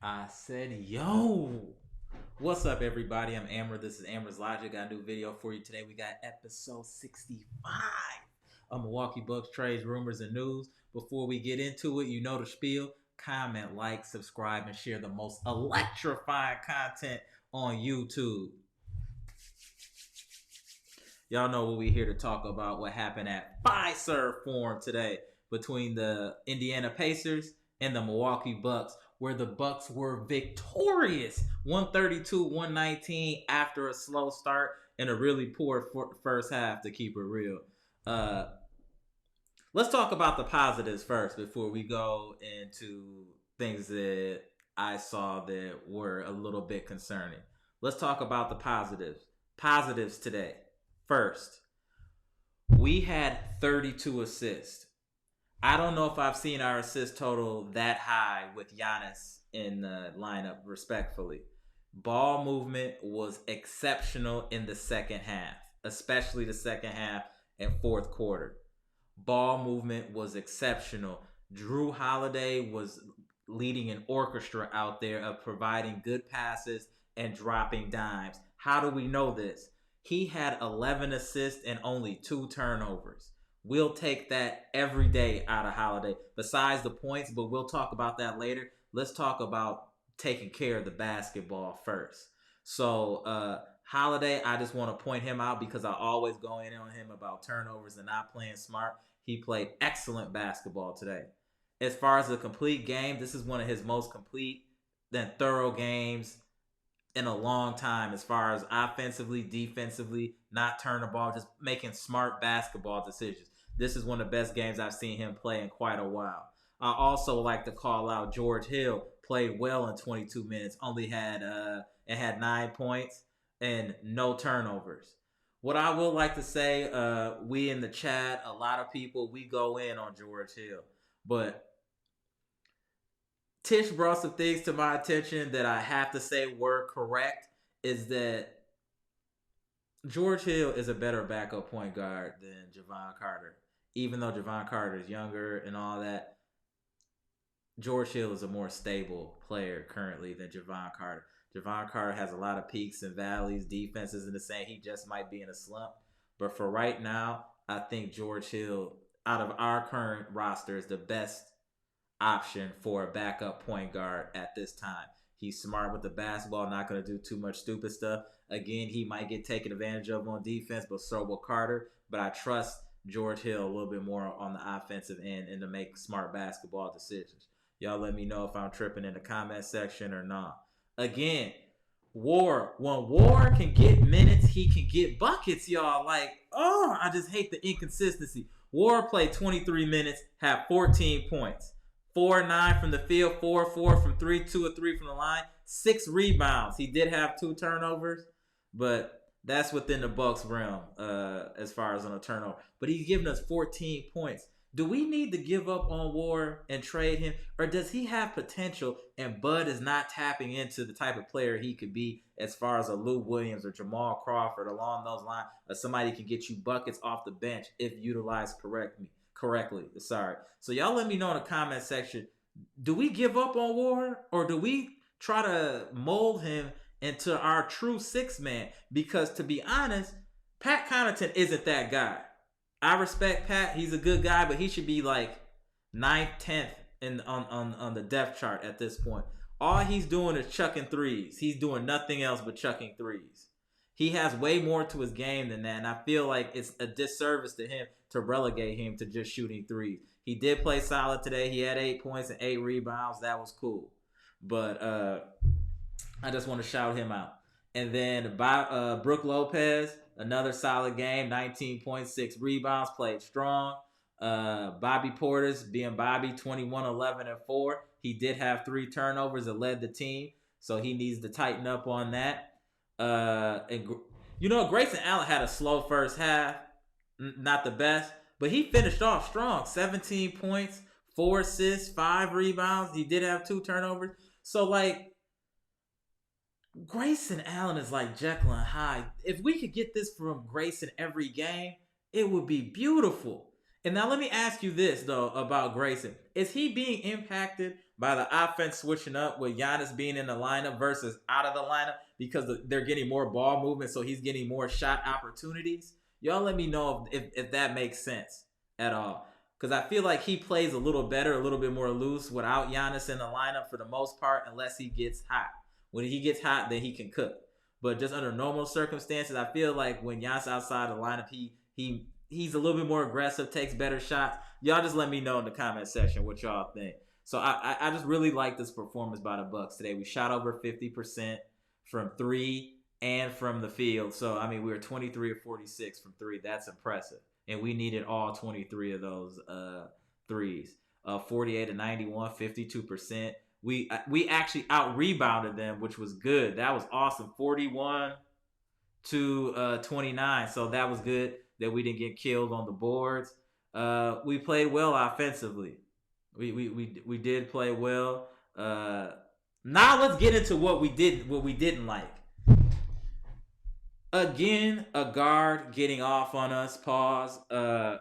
I said, yo, what's up, everybody? I'm Amber. This is amaraslogic. Got a new video for you today. We got episode 65 of Milwaukee Bucks trades, rumors, and news. Before we get into it, you know the spiel. Comment, like, subscribe, and share the most electrifying content on YouTube. Y'all know what we're here to talk about. What happened at Fiserv Forum today between the Indiana Pacers and the Milwaukee Bucks, where the Bucks were victorious 132-119 after a slow start and a really poor first half, to keep it real. Let's talk about the positives first before we go into things that I saw that were a little bit concerning. Let's talk about the positives. Positives today. First, we had 32 assists. I don't know if I've seen our assist total that high with Giannis in the lineup, respectfully. Ball movement was exceptional in the second half, especially the second half and fourth quarter. Ball movement was exceptional. Jrue Holiday was leading an orchestra out there of providing good passes and dropping dimes. How do we know this? He had 11 assists and only 2 turnovers. We'll take that every day out of Holiday, besides the points, but we'll talk about that later. Let's talk about taking care of the basketball first. So, Holiday, I just want to point him out because I always go in on him about turnovers and not playing smart. He played excellent basketball today. As far as a complete game, this is one of his most complete and thorough games in a long time, as far as offensively, defensively, not turning the ball, just making smart basketball decisions. This is one of the best games I've seen him play in quite a while. I also like to call out George Hill. Played well in 22 minutes. Only had 9 points and no turnovers. What I would like to say, we in the chat, a lot of people, we go in on George Hill, but Tish brought some things to my attention that I have to say were correct. Is that George Hill is a better backup point guard than Jevon Carter. Even though Jevon Carter is younger and all that, George Hill is a more stable player currently than Jevon Carter. Jevon Carter has a lot of peaks and valleys. Defense isn't the same. He just might be in a slump. But for right now, I think George Hill, out of our current roster, is the best option for a backup point guard at this time. He's smart with the basketball, not going to do too much stupid stuff. Again, he might get taken advantage of on defense, but so will Carter. But I trust George Hill a little bit more on the offensive end and to make smart basketball decisions. Y'all let me know if I'm tripping in the comment section or not. Again, War. When War can get minutes, he can get buckets, y'all. I just hate the inconsistency. War played 23 minutes, had 14 points. 4-9 from the field, 4-4 from 3, 2-3 from the line, 6 rebounds. He did have 2 turnovers, but that's within the Bucks' realm as far as on a turnover. But he's giving us 14 points. Do we need to give up on War and trade him, or does he have potential and Bud is not tapping into the type of player he could be as far as a Lou Williams or Jamal Crawford along those lines, or somebody who can get you buckets off the bench if utilized correctly? Sorry. So y'all let me know in the comment section. Do we give up on War, or do we try to mold him into our true 6-man? Because to be honest, Pat Connaughton isn't that guy. I respect Pat. He's a good guy, but he should be like 9th, 10th on the depth chart at this point. All he's doing is chucking threes. He's doing nothing else but chucking threes. He has way more to his game than that, and I feel like it's a disservice to him to relegate him to just shooting threes. He did play solid today. He had 8 points and 8 rebounds. That was cool. But I just want to shout him out. And then Brook Lopez, another solid game, 19 points, 6 rebounds, played strong. Bobby Portis, being Bobby, 21, 11, and 4. He did have 3 turnovers and led the team, so he needs to tighten up on that. Grayson Allen had a slow first half, not the best, but he finished off strong. 17 points, 4 assists, 5 rebounds. He did have 2 turnovers. So, Grayson Allen is like Jekyll and Hyde. If we could get this from Grayson every game, it would be beautiful. And now let me ask you this, though, about Grayson. Is he being impacted by the offense switching up with Giannis being in the lineup versus out of the lineup because they're getting more ball movement, so he's getting more shot opportunities. Y'all let me know if that makes sense at all. Because I feel like he plays a little better, a little bit more loose without Giannis in the lineup for the most part, unless he gets hot. When he gets hot, then he can cook. But just under normal circumstances, I feel like when Giannis outside the lineup, he's a little bit more aggressive, takes better shots. Y'all just let me know in the comment section what y'all think. So I just really like this performance by the Bucks today. We shot over 50% from 3 and from the field. So, I mean, we were 23 or 46 from 3. That's impressive. And we needed all 23 of those threes. 48 to 91, 52%. We actually out-rebounded them, which was good. That was awesome. 41 to 29. So that was good that we didn't get killed on the boards. We played well offensively. We did play well. Now let's get into what we didn't like. Again, a guard getting off on us. Pause. I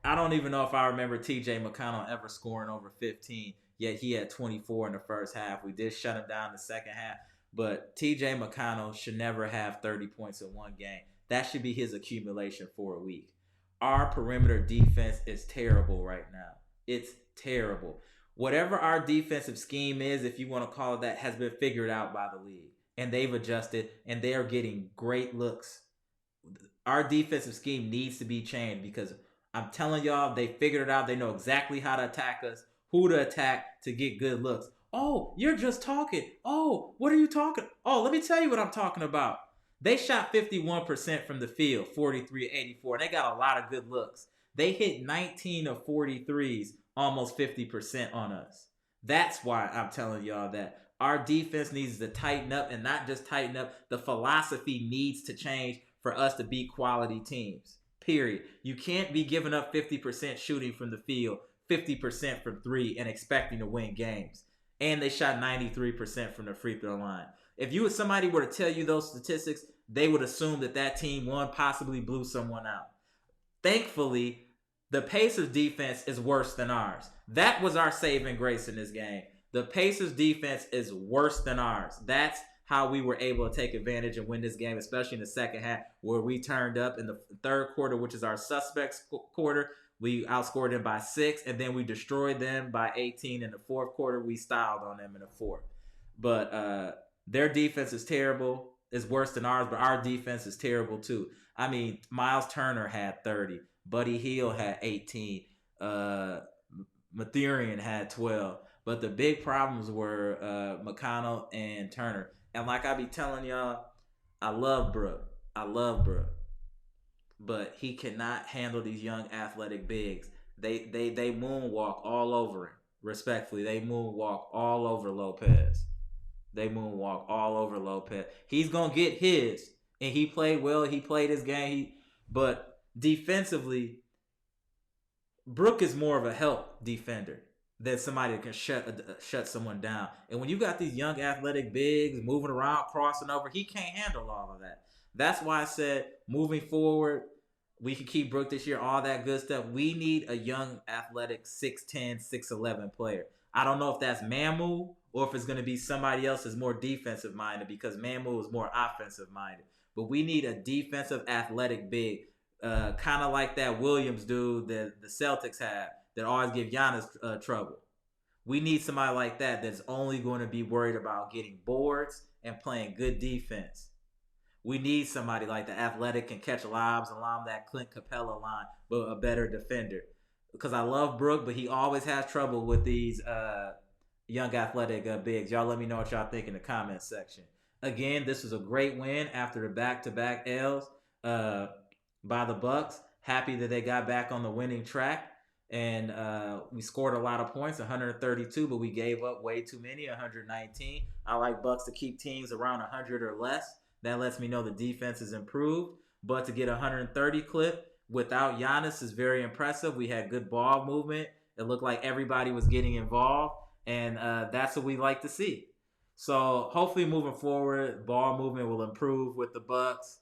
don't even know if I remember T.J. McConnell ever scoring over 15. Yet he had 24 in the first half. We did shut him down in the second half. But T.J. McConnell should never have 30 points in one game. That should be his accumulation for a week. Our perimeter defense is terrible right now. It's terrible. Whatever our defensive scheme is, if you want to call it that, has been figured out by the league. And they've adjusted, and they are getting great looks. Our defensive scheme needs to be changed because I'm telling y'all, they figured it out. They know exactly how to attack us, who to attack to get good looks. Oh, you're just talking. Oh, what are you talking? Oh, let me tell you what I'm talking about. They shot 51% from the field, 43-84. They got a lot of good looks. They hit 19 of 43s, almost 50% on us. That's why I'm telling y'all that our defense needs to tighten up, and not just tighten up. The philosophy needs to change for us to beat quality teams, period. You can't be giving up 50% shooting from the field, 50% from 3, and expecting to win games. And they shot 93% from the free throw line. If somebody were to tell you those statistics, they would assume that team won, possibly blew someone out. Thankfully, the Pacers defense is worse than ours. That was our saving grace in this game. The Pacers defense is worse than ours. That's how we were able to take advantage and win this game, especially in the second half, where we turned up in the third quarter, which is our suspects quarter. We outscored them by 6, and then we destroyed them by 18 in the fourth quarter. We styled on them in the fourth. But their defense is terrible. It's worse than ours, but our defense is terrible too. I mean, Miles Turner had 30. Buddy Hield had 18. Matherian had 12. But the big problems were McConnell and Turner. And like I be telling y'all, I love Brook. But he cannot handle these young athletic bigs. They moonwalk all over him. Respectfully, they moonwalk all over Lopez. He's going to get his. And he played well. He played his game. But defensively, Brook is more of a help defender than somebody that can shut someone down. And when you got these young athletic bigs moving around, crossing over, he can't handle all of that. That's why I said moving forward, we can keep Brook this year, all that good stuff. We need a young athletic 6'10", 6'11 player. I don't know if that's Mamu or if it's going to be somebody else that's more defensive minded, because Mamu is more offensive minded. But we need a defensive athletic big, kind of like that Williams dude that the Celtics have, that always give Giannis trouble. We need somebody like that that's only going to be worried about getting boards and playing good defense. We need somebody like the athletic, can catch lobs along that Clint Capella line, but a better defender. Because I love Brook, but he always has trouble with these young athletic bigs. Y'all let me know what y'all think in the comments section. Again, this was a great win after the back-to-back L's by the Bucks. Happy that they got back on the winning track. And we scored a lot of points, 132, but we gave up way too many, 119. I like Bucks to keep teams around 100 or less. That lets me know the defense is improved. But to get 130 clip without Giannis is very impressive. We had good ball movement. It looked like everybody was getting involved. And that's what we like to see. So hopefully moving forward, ball movement will improve with the Bucks.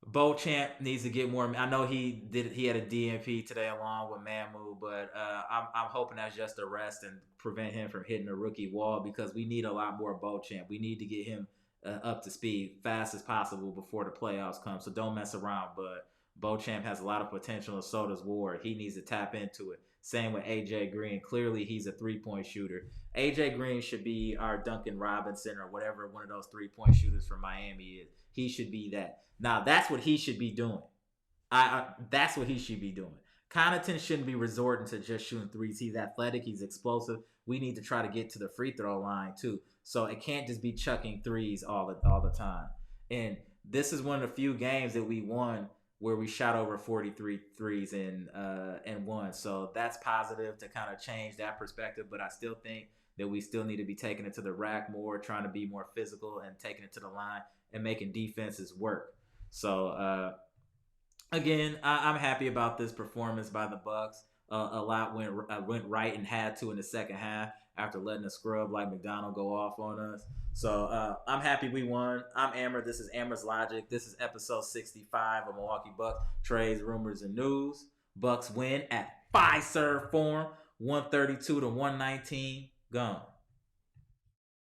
Beauchamp needs to get more. I know he did. He had a DNP today along with Mamu, but I'm hoping that's just a rest and prevent him from hitting the rookie wall because we need a lot more Beauchamp. We need to get him up to speed fast as possible before the playoffs come. So don't mess around. But Beauchamp has a lot of potential, and so does Ward. He needs to tap into it. Same with AJ Green. Clearly, he's a 3-point shooter. AJ Green should be our Duncan Robinson or whatever one of those 3-point shooters from Miami is. He should be that. Now that's what he should be doing. That's what he should be doing. Connaughton shouldn't be resorting to just shooting threes. He's athletic. He's explosive. We need to try to get to the free throw line too. So it can't just be chucking threes all the time. And this is one of the few games that we won where we shot over 43 threes and won. So that's positive to kind of change that perspective. But I still think that we still need to be taking it to the rack more, trying to be more physical and taking it to the line and making defenses work. So again, I'm happy about this performance by the Bucks. A lot went right and had to in the second half after letting a scrub like McDonald go off on us. So I'm happy we won. I'm Amber. This is Amber's Logic. This is episode 65 of Milwaukee Bucks Trades, Rumors, and News. Bucks win at Fiserv Forum, 132 to 119. Gone.